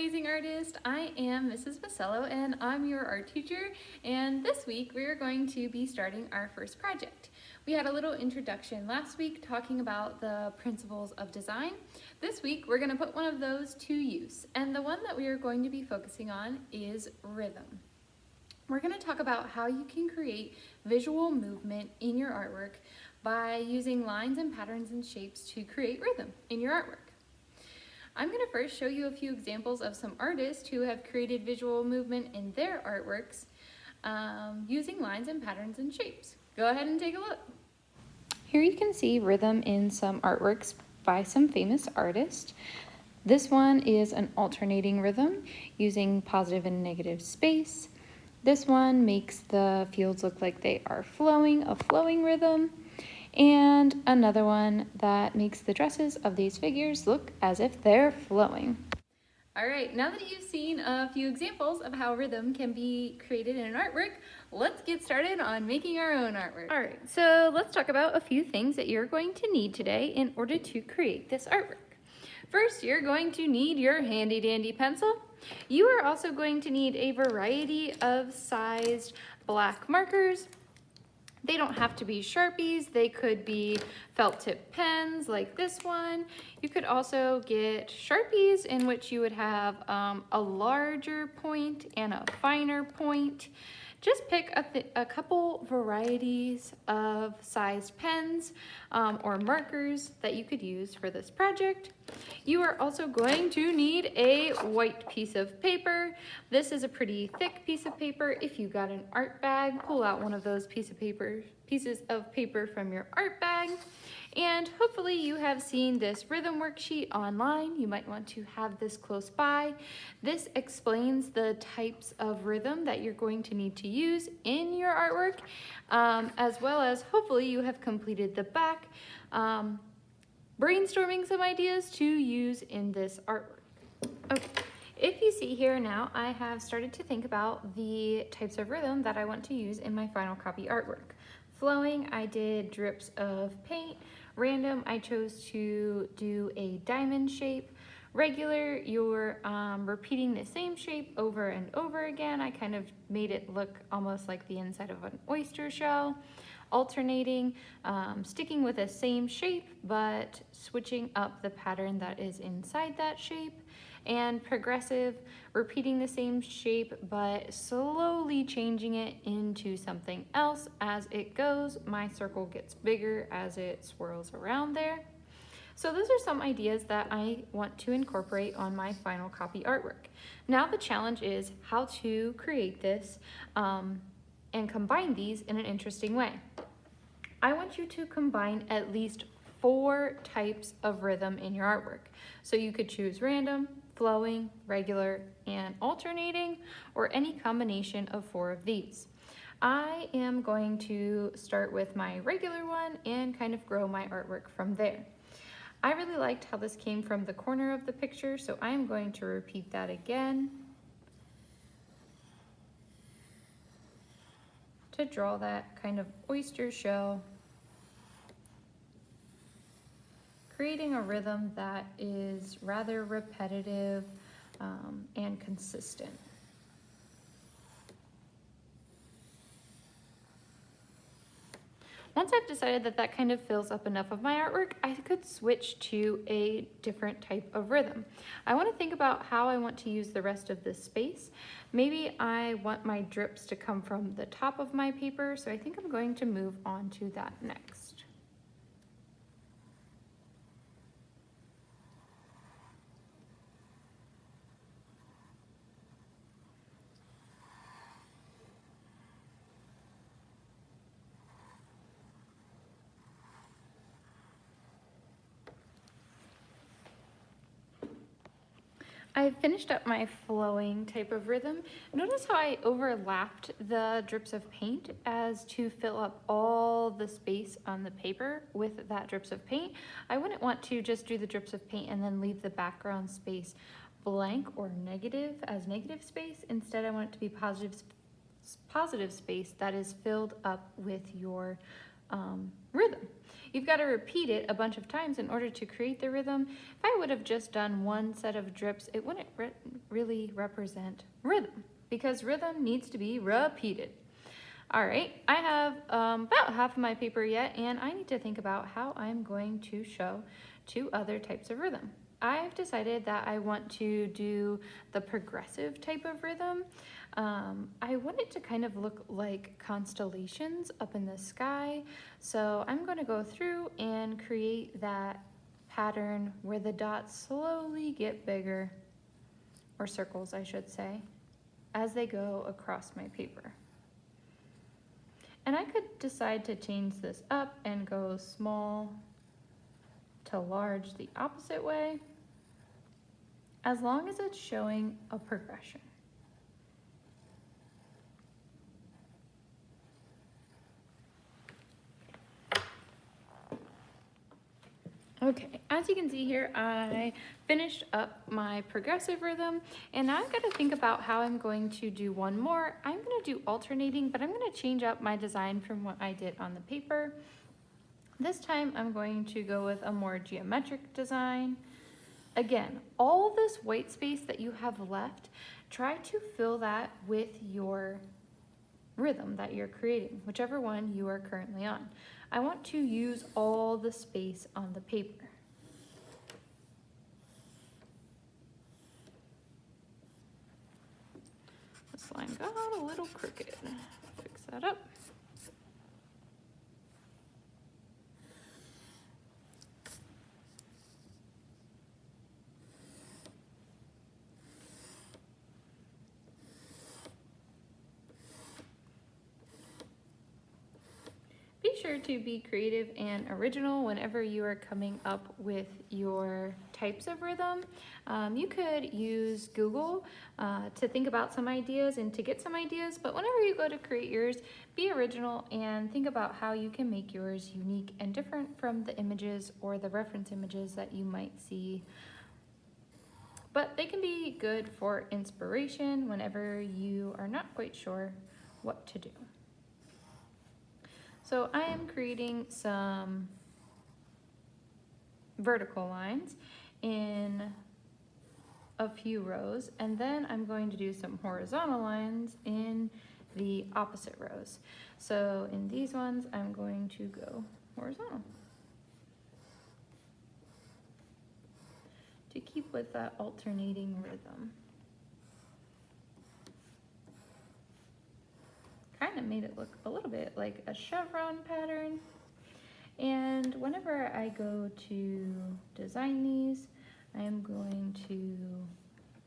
amazing artist. I am Mrs. Vasello and I'm your art teacher, and this week we are going to be starting our first project. We had a little introduction last week talking about the principles of design. This week we're going to put one of those to use, and the one that we are going to be focusing on is rhythm. We're going to talk about how you can create visual movement in your artwork by using lines and patterns and shapes to create rhythm in your artwork. I'm going to first show you a few examples of some artists who have created visual movement in their artworks using lines and patterns and shapes. Go ahead and take a look. Here you can see rhythm in some artworks by some famous artists. This one is an alternating rhythm using positive and negative space. This one makes the fields look like they are flowing, a flowing rhythm. And another one that makes the dresses of these figures look as if they're flowing. All right, now that you've seen a few examples of how rhythm can be created in an artwork, let's get started on making our own artwork. All right, so let's talk about a few things that you're going to need today in order to create this artwork. First, you're going to need your handy dandy pencil. You are also going to need a variety of sized black markers. They don't have to be Sharpies, they could be felt tip pens like this one. You could also get Sharpies in which you would have a larger point and a finer point. Just pick a couple varieties of sized pens or markers that you could use for this project. You are also going to need a white piece of paper. This is a pretty thick piece of paper. If you got an art bag, pull out one of those pieces of paper from your art bag. And hopefully you have seen this rhythm worksheet online. You might want to have this close by. This explains the types of rhythm that you're going to need to use in your artwork, as well as hopefully you have completed the back, brainstorming some ideas to use in this artwork. Okay. If you see here now, I have started to think about the types of rhythm that I want to use in my final copy artwork. Flowing, I did drips of paint. Random, I chose to do a diamond shape. Regular, you're repeating the same shape over and over again. I kind of made it look almost like the inside of an oyster shell. Alternating, sticking with the same shape, but switching up the pattern that is inside that shape. And progressive, repeating the same shape, but slowly changing it into something else as it goes. My circle gets bigger as it swirls around there. So those are some ideas that I want to incorporate on my final copy artwork. Now the challenge is how to create this and combine these in an interesting way. I want you to combine at least 4 types of rhythm in your artwork. So you could choose random, flowing, regular, and alternating, or any combination of 4 of these. I am going to start with my regular one and kind of grow my artwork from there. I really liked how this came from the corner of the picture, so I'm going to repeat that again to draw that kind of oyster shell, creating a rhythm that is rather repetitive and consistent. Once I've decided that that kind of fills up enough of my artwork, I could switch to a different type of rhythm. I want to think about how I want to use the rest of this space. Maybe I want my drips to come from the top of my paper, so I think I'm going to move on to that next. I finished up my flowing type of rhythm. Notice how I overlapped the drips of paint as to fill up all the space on the paper with that drips of paint. I wouldn't want to just do the drips of paint and then leave the background space blank or negative as negative space. Instead, I want it to be positive space that is filled up with your rhythm. you've got to repeat it a bunch of times in order to create the rhythm. If I would have just done one set of drips, it wouldn't really represent rhythm, because rhythm needs to be repeated. All right, I have about half of my paper yet, and I need to think about how I'm going to show two other types of rhythm. I've decided that I want to do the progressive type of rhythm. I want it to kind of look like constellations up in the sky. So I'm going to go through and create that pattern where the dots slowly get bigger, or circles I should say, as they go across my paper. And I could decide to change this up and go small to large the opposite way, as long as it's showing a progression. Okay, as you can see here, I finished up my progressive rhythm, and now I've got to think about how I'm going to do one more. I'm going to do alternating, but I'm going to change up my design from what I did on the paper. This time I'm going to go with a more geometric design. Again, all this white space that you have left, try to fill that with your rhythm that you're creating, whichever one you are currently on. I want to use all the space on the paper. This line got a little crooked. Fix that up. Be sure to be creative and original whenever you are coming up with your types of rhythm. You could use Google to think about some ideas and to get some ideas, but whenever you go to create yours, be original and think about how you can make yours unique and different from the images or the reference images that you might see. But they can be good for inspiration whenever you are not quite sure what to do. So I am creating some vertical lines in a few rows, and then I'm going to do some horizontal lines in the opposite rows. So in these ones, I'm going to go horizontal to keep with that alternating rhythm. Kind of made it look a little bit like a chevron pattern. And whenever I go to design these, I am going to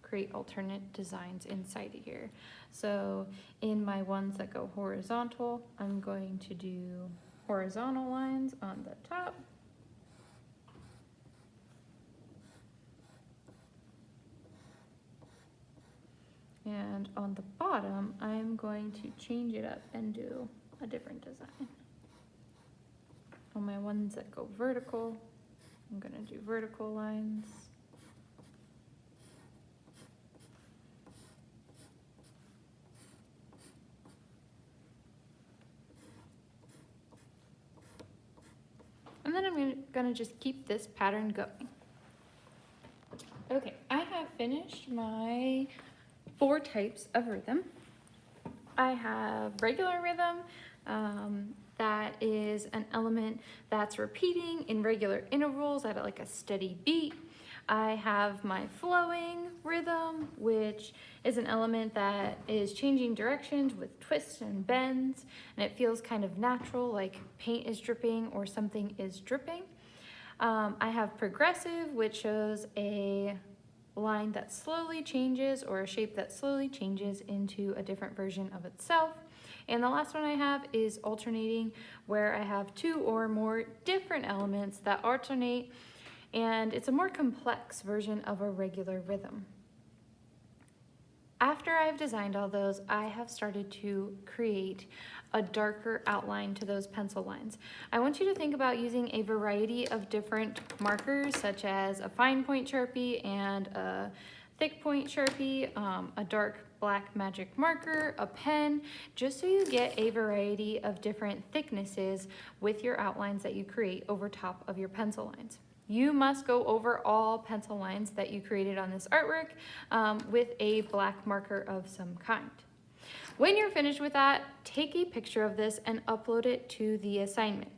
create alternate designs inside of here. So in my ones that go horizontal, I'm going to do horizontal lines on the top. And on the bottom, I'm going to change it up and do a different design. On my ones that go vertical, I'm going to do vertical lines. And then I'm going to just keep this pattern going. Okay, I have finished my 4 types of rhythm. I have regular rhythm, that is an element that's repeating in regular intervals at like a steady beat. I have my flowing rhythm, which is an element that is changing directions with twists and bends, and it feels kind of natural, like paint is dripping or something is dripping. I have progressive, which shows a line that slowly changes or a shape that slowly changes into a different version of itself. And the last one I have is alternating, where I have 2 or more different elements that alternate, and it's a more complex version of a regular rhythm. After I've designed all those, I have started to create a darker outline to those pencil lines. I want you to think about using a variety of different markers, such as a fine point Sharpie and a thick point Sharpie, a dark black magic marker, a pen, just so you get a variety of different thicknesses with your outlines that you create over top of your pencil lines. You must go over all pencil lines that you created on this artwork with a black marker of some kind. When you're finished with that, take a picture of this and upload it to the assignment.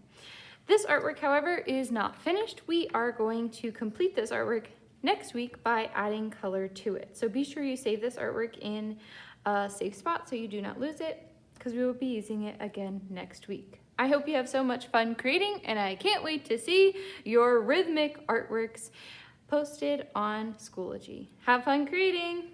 This artwork, however, is not finished. We are going to complete this artwork next week by adding color to it. So be sure you save this artwork in a safe spot so you do not lose it, because we will be using it again next week. I hope you have so much fun creating, and I can't wait to see your rhythmic artworks posted on Schoology. Have fun creating!